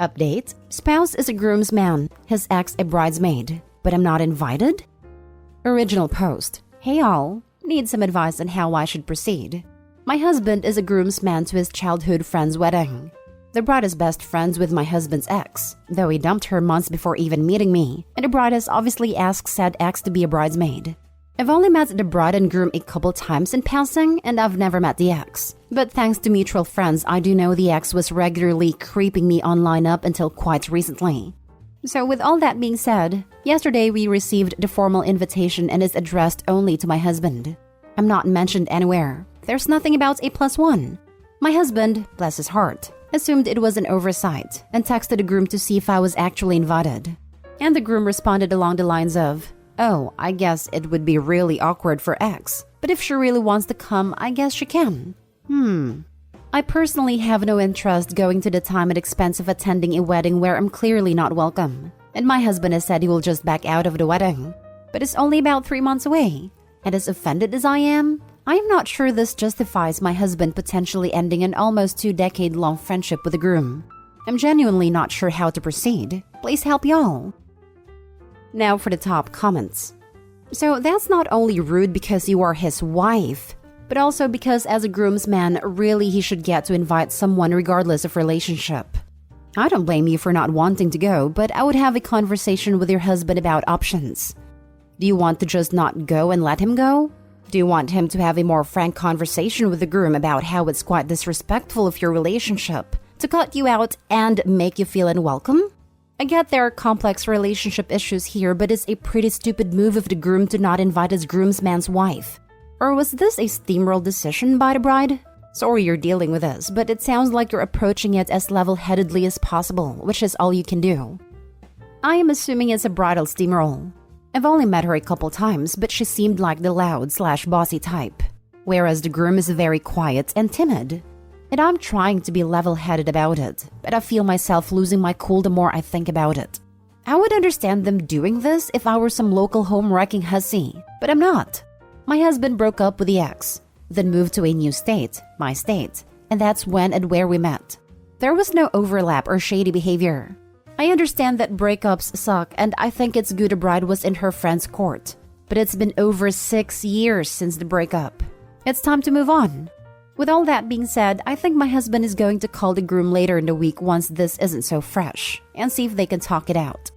Update: spouse is a groomsman, his ex a bridesmaid, but I'm not invited? Original post: hey all, need some advice on how I should proceed. My husband is a groomsman to his childhood friend's wedding. The bride is best friends with my husband's ex, though he dumped her months before even meeting me, and the bride has obviously asked said ex to be a bridesmaid. I've only met the bride and groom a couple times in passing, and I've never met the ex. But thanks to mutual friends, I do know the ex was regularly creeping me online up until quite recently. So with all that being said, yesterday we received the formal invitation and it's addressed only to my husband. I'm not mentioned anywhere. There's nothing about a +1. My husband, bless his heart, assumed it was an oversight and texted the groom to see if I was actually invited. And the groom responded along the lines of, oh, I guess it would be really awkward for X, but if she really wants to come, I guess she can. I personally have no interest going to the time and expense of attending a wedding where I'm clearly not welcome. And my husband has said he will just back out of the wedding. But it's only about 3 months away. And as offended as I am not sure this justifies my husband potentially ending an almost 2-decade-long friendship with the groom. I'm genuinely not sure how to proceed. Please help y'all. Now for the top comments. So that's not only rude because you are his wife, but also because as a groomsman, really he should get to invite someone regardless of relationship. I don't blame you for not wanting to go, but I would have a conversation with your husband about options. Do you want to just not go and let him go? Do you want him to have a more frank conversation with the groom about how it's quite disrespectful of your relationship to cut you out and make you feel unwelcome? I get there are complex relationship issues here, but it's a pretty stupid move of the groom to not invite his groomsman's wife. Or was this a steamroll decision by the bride? Sorry you're dealing with this, but it sounds like you're approaching it as level-headedly as possible, which is all you can do. I am assuming it's a bridal steamroll. I've only met her a couple times, but she seemed like the loud/bossy type, whereas the groom is very quiet and timid. And I'm trying to be level-headed about it, but I feel myself losing my cool the more I think about it. I would understand them doing this if I were some local home-wrecking hussy, but I'm not. My husband broke up with the ex, then moved to a new state, my state, and that's when and where we met. There was no overlap or shady behavior. I understand that breakups suck, and I think it's good a bride was in her friend's court, but it's been over 6 years since the breakup. It's time to move on. With all that being said, I think my husband is going to call the groom later in the week once this isn't so fresh, and see if they can talk it out.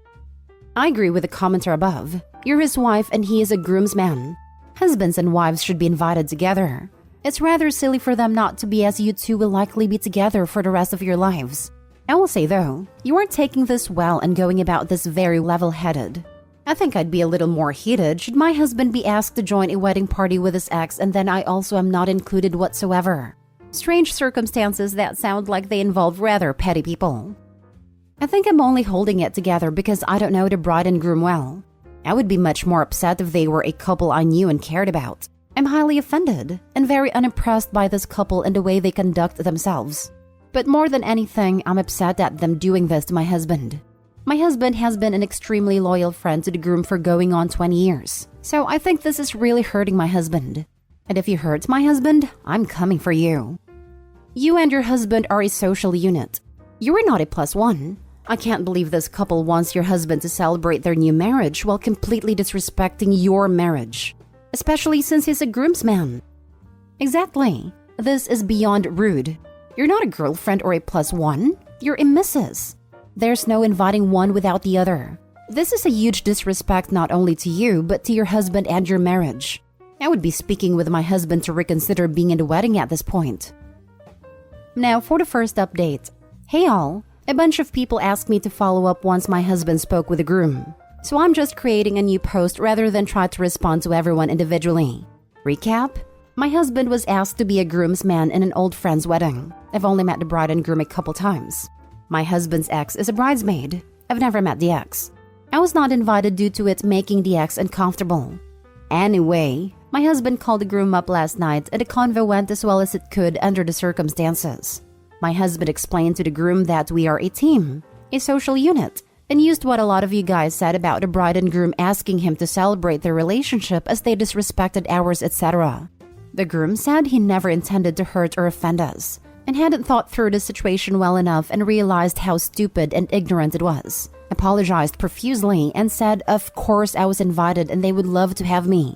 I agree with the commenter above. You're his wife and he is a groomsman. Husbands and wives should be invited together. It's rather silly for them not to be, as you two will likely be together for the rest of your lives. I will say though, you aren't taking this well and going about this very level-headed. I think I'd be a little more heated should my husband be asked to join a wedding party with his ex and then I also am not included whatsoever. Strange circumstances that sound like they involve rather petty people. I think I'm only holding it together because I don't know the bride and groom well. I would be much more upset if they were a couple I knew and cared about. I'm highly offended and very unimpressed by this couple and the way they conduct themselves. But more than anything, I'm upset at them doing this to my husband. My husband has been an extremely loyal friend to the groom for going on 20 years. So I think this is really hurting my husband. And if you hurt my husband, I'm coming for you. You and your husband are a social unit. You are not a +1. I can't believe this couple wants your husband to celebrate their new marriage while completely disrespecting your marriage. Especially since he's a groomsman. Exactly. This is beyond rude. You're not a girlfriend or a +1. You're a missus. There's no inviting one without the other. This is a huge disrespect not only to you, but to your husband and your marriage. I would be speaking with my husband to reconsider being in the wedding at this point. Now for the first update. Hey all, a bunch of people asked me to follow up once my husband spoke with the groom. So I'm just creating a new post rather than try to respond to everyone individually. Recap? My husband was asked to be a groomsman in an old friend's wedding. I've only met the bride and groom a couple times. My husband's ex is a bridesmaid. I've never met the ex. I was not invited due to it making the ex uncomfortable. Anyway, my husband called the groom up last night and the convo went as well as it could under the circumstances. My husband explained to the groom that we are a team, a social unit, and used what a lot of you guys said about the bride and groom asking him to celebrate their relationship as they disrespected ours, etc. The groom said he never intended to hurt or offend us, and hadn't thought through the situation well enough and realized how stupid and ignorant it was. Apologized profusely and said of course I was invited and they would love to have me.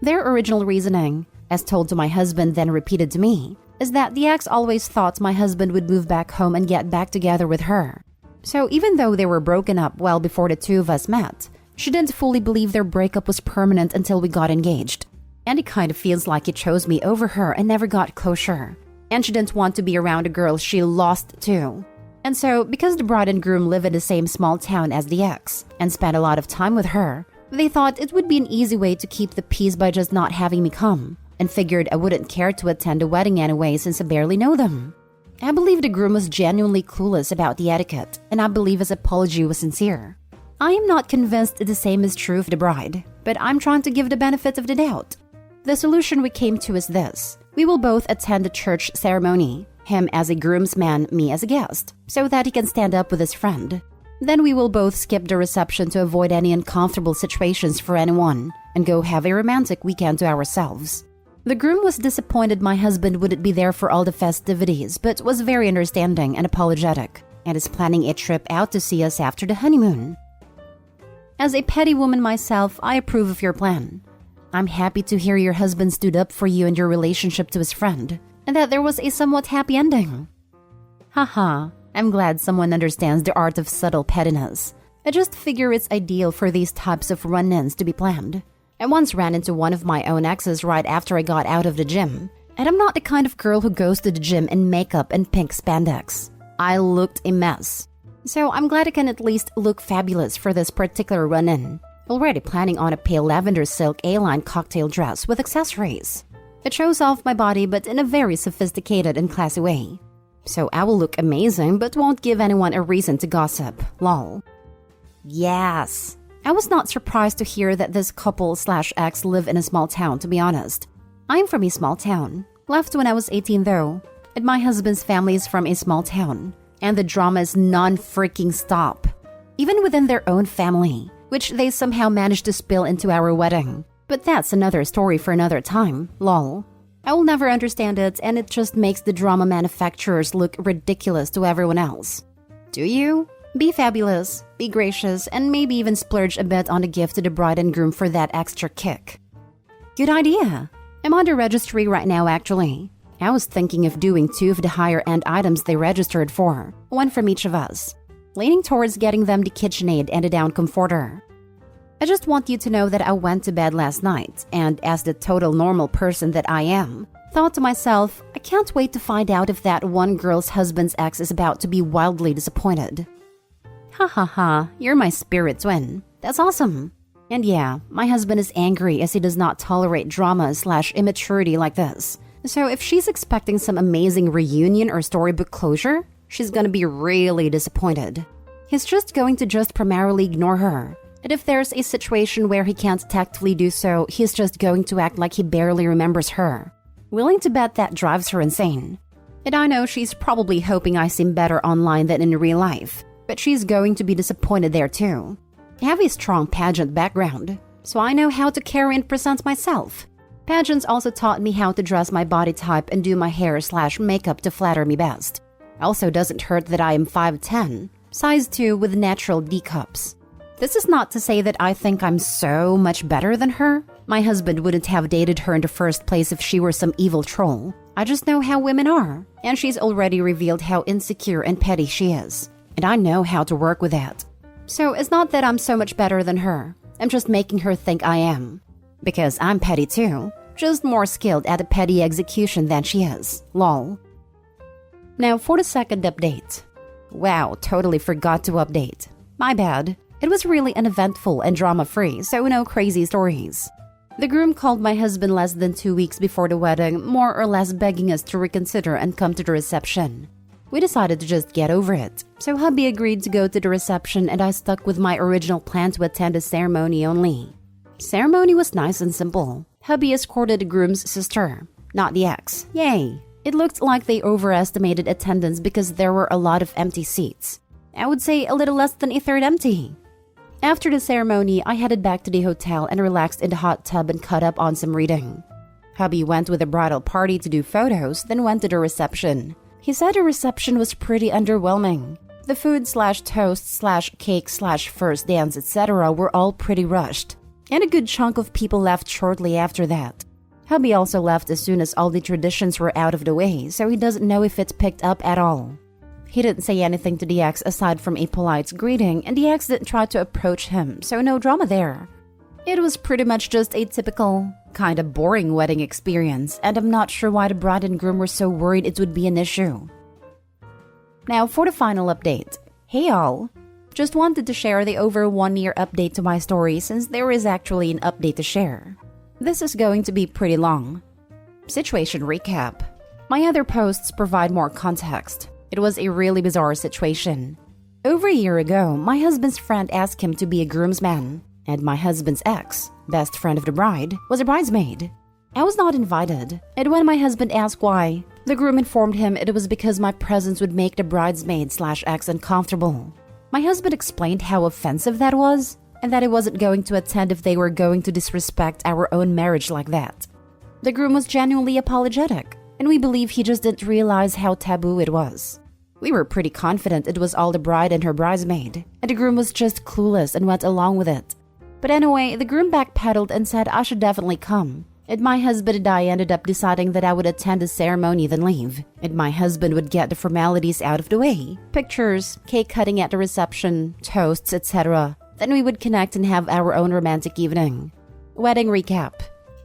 Their original reasoning, as told to my husband then repeated to me, is that the ex always thought my husband would move back home and get back together with her. So even though they were broken up well before the two of us met, she didn't fully believe their breakup was permanent until we got engaged. And it kind of feels like he chose me over her and never got closure. And she didn't want to be around a girl she lost to. And so, because the bride and groom live in the same small town as the ex and spent a lot of time with her, they thought it would be an easy way to keep the peace by just not having me come, and figured I wouldn't care to attend the wedding anyway since I barely know them. I believe the groom was genuinely clueless about the etiquette, and I believe his apology was sincere. I am not convinced the same is true of the bride, but I'm trying to give the benefit of the doubt. The solution we came to is this. We will both attend the church ceremony, him as a groomsman, me as a guest, so that he can stand up with his friend. Then we will both skip the reception to avoid any uncomfortable situations for anyone, and go have a romantic weekend to ourselves. The groom was disappointed my husband wouldn't be there for all the festivities, but was very understanding and apologetic, and is planning a trip out to see us after the honeymoon. As a petty woman myself, I approve of your plan. I'm happy to hear your husband stood up for you and your relationship to his friend, and that there was a somewhat happy ending. Haha, I'm glad someone understands the art of subtle pettiness. I just figure it's ideal for these types of run-ins to be planned. I once ran into one of my own exes right after I got out of the gym, and I'm not the kind of girl who goes to the gym in makeup and pink spandex. I looked a mess. So I'm glad I can at least look fabulous for this particular run-in. Already planning on a pale lavender silk A-line cocktail dress with accessories. It shows off my body but in a very sophisticated and classy way. So I will look amazing but won't give anyone a reason to gossip. Lol. Yes. I was not surprised to hear that this couple/ex live in a small town, to be honest. I'm from a small town. Left when I was 18 though. And my husband's family is from a small town. And the drama is non-freaking stop. Even within their own family, which they somehow managed to spill into our wedding. But that's another story for another time, lol. I will never understand it, and it just makes the drama manufacturers look ridiculous to everyone else. Do you? Be fabulous, be gracious, and maybe even splurge a bit on a gift to the bride and groom for that extra kick. Good idea. I'm on the registry right now actually. I was thinking of doing 2 of the higher-end items they registered for, 1 from each of us. Leaning towards getting them the KitchenAid and a down comforter. I just want you to know that I went to bed last night, and as the total normal person that I am, thought to myself, I can't wait to find out if that one girl's husband's ex is about to be wildly disappointed. Ha ha ha, you're my spirit twin. That's awesome. And yeah, my husband is angry as he does not tolerate drama/immaturity like this. So if she's expecting some amazing reunion or storybook closure, she's gonna be really disappointed. He's just going to primarily ignore her. And if there's a situation where he can't tactfully do so, he's just going to act like he barely remembers her. Willing to bet that drives her insane. And I know she's probably hoping I seem better online than in real life, but she's going to be disappointed there too. I have a strong pageant background, so I know how to carry and present myself. Pageants also taught me how to dress my body type and do my hair/makeup to flatter me best. Also doesn't hurt that I am 5'10", size 2 with natural D cups. This is not to say that I think I'm so much better than her. My husband wouldn't have dated her in the first place if she were some evil troll. I just know how women are, and she's already revealed how insecure and petty she is. And I know how to work with that. So it's not that I'm so much better than her. I'm just making her think I am. Because I'm petty too, just more skilled at a petty execution than she is. Lol. Now for the second update. Wow, totally forgot to update. My bad. It was really uneventful and drama-free, so no crazy stories. The groom called my husband less than 2 weeks before the wedding, more or less begging us to reconsider and come to the reception. We decided to just get over it, so hubby agreed to go to the reception and I stuck with my original plan to attend the ceremony only. Ceremony was nice and simple. Hubby escorted the groom's sister, not the ex. Yay! It looked like they overestimated attendance because there were a lot of empty seats. I would say a little less than a third empty. After the ceremony, I headed back to the hotel and relaxed in the hot tub and caught up on some reading. Hubby went with the bridal party to do photos, then went to the reception. He said the reception was pretty underwhelming. The food/toast/cake/first dance, etc. were all pretty rushed, and a good chunk of people left shortly after that. Hubby also left as soon as all the traditions were out of the way, so he doesn't know if it's picked up at all. He didn't say anything to the ex aside from a polite greeting, and the ex didn't try to approach him, so no drama there. It was pretty much just a typical, kinda boring wedding experience, and I'm not sure why the bride and groom were so worried it would be an issue. Now for the final update. Hey all! Just wanted to share the over 1 year update to my story since there is actually an update to share. This is going to be pretty long. Situation recap. My other posts provide more context. It was a really bizarre situation. Over a year ago, my husband's friend asked him to be a groomsman, and my husband's ex, best friend of the bride, was a bridesmaid. I was not invited, and when my husband asked why, the groom informed him it was because my presence would make the bridesmaid/ex uncomfortable. My husband explained how offensive that was, and that he wasn't going to attend if they were going to disrespect our own marriage like that. The groom was genuinely apologetic, and we believe he just didn't realize how taboo it was. We were pretty confident it was all the bride and her bridesmaid, and the groom was just clueless and went along with it. But anyway, the groom backpedaled and said I should definitely come, and my husband and I ended up deciding that I would attend the ceremony then leave, and my husband would get the formalities out of the way, pictures, cake cutting at the reception, toasts, etc. Then we would connect and have our own romantic evening. Wedding recap.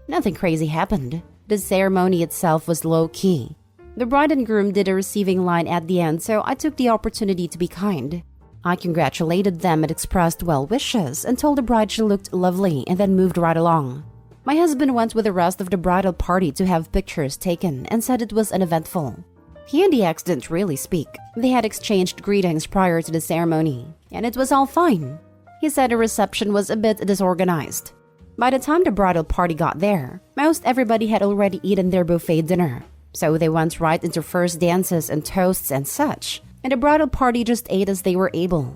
Nothing crazy happened. The ceremony itself was low-key. The bride and groom did a receiving line at the end, so I took the opportunity to be kind. I congratulated them and expressed well wishes and told the bride she looked lovely and then moved right along. My husband went with the rest of the bridal party to have pictures taken and said it was uneventful. He and the ex didn't really speak. They had exchanged greetings prior to the ceremony, and it was all fine. He said the reception was a bit disorganized. By the time the bridal party got there, most everybody had already eaten their buffet dinner, so they went right into first dances and toasts and such, and the bridal party just ate as they were able.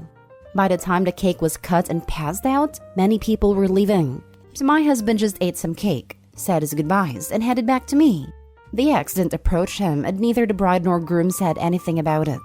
By the time the cake was cut and passed out, many people were leaving, so my husband just ate some cake, said his goodbyes, and headed back to me. The ex didn't approach him, and neither the bride nor groom said anything about it.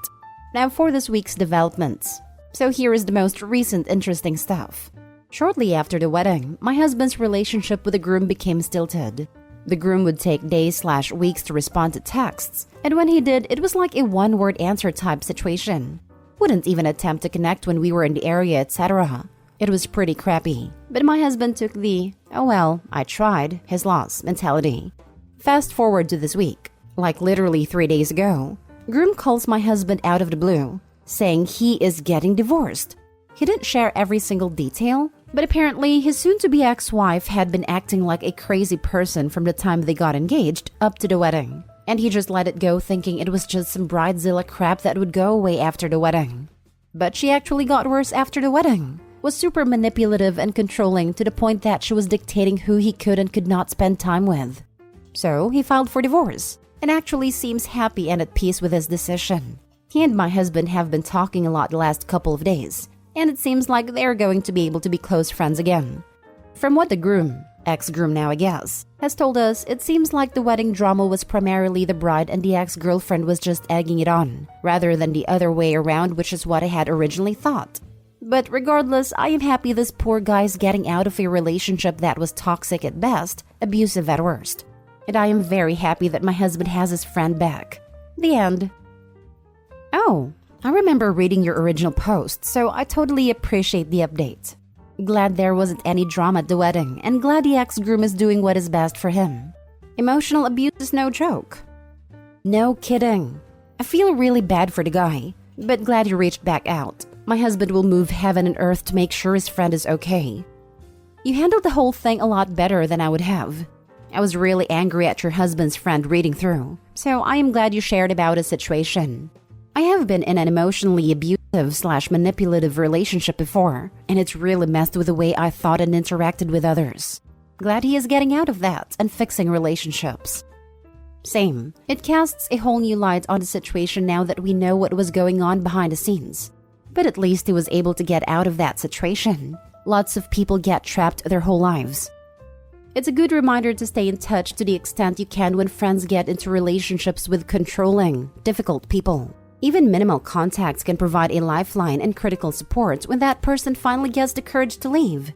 Now for this week's developments. So here is the most recent interesting stuff. Shortly after the wedding, my husband's relationship with the groom became stilted. The groom would take days/weeks to respond to texts, and when he did, it was like a one-word answer type situation. Wouldn't even attempt to connect when we were in the area, etc. It was pretty crappy, but my husband took the, oh well, I tried, his loss mentality. Fast forward to this week. Like literally 3 days ago, groom calls my husband out of the blue, saying he is getting divorced. He didn't share every single detail, but apparently his soon-to-be ex-wife had been acting like a crazy person from the time they got engaged up to the wedding, and he just let it go thinking it was just some bridezilla crap that would go away after the wedding. But she actually got worse after the wedding, was super manipulative and controlling to the point that she was dictating who he could and could not spend time with. So he filed for divorce, and actually seems happy and at peace with his decision. He and my husband have been talking a lot the last couple of days, and it seems like they're going to be able to be close friends again. From what the groom, ex-groom now I guess, has told us, it seems like the wedding drama was primarily the bride and the ex-girlfriend was just egging it on, rather than the other way around, which is what I had originally thought. But regardless, I am happy this poor guy's getting out of a relationship that was toxic at best, abusive at worst. And I am very happy that my husband has his friend back. The end. Oh, I remember reading your original post, so I totally appreciate the update. Glad there wasn't any drama at the wedding, and glad the ex-groom is doing what is best for him. Emotional abuse is no joke. No kidding. I feel really bad for the guy, but glad he reached back out. My husband will move heaven and earth to make sure his friend is okay. You handled the whole thing a lot better than I would have. I was really angry at your husband's friend reading through, so I am glad you shared about his situation. I have been in an emotionally abusive/manipulative relationship before, and it's really messed with the way I thought and interacted with others. Glad he is getting out of that and fixing relationships. Same. It casts a whole new light on the situation now that we know what was going on behind the scenes. But at least he was able to get out of that situation. Lots of people get trapped their whole lives. It's a good reminder to stay in touch to the extent you can when friends get into relationships with controlling, difficult people. Even minimal contacts can provide a lifeline and critical support when that person finally gets the courage to leave.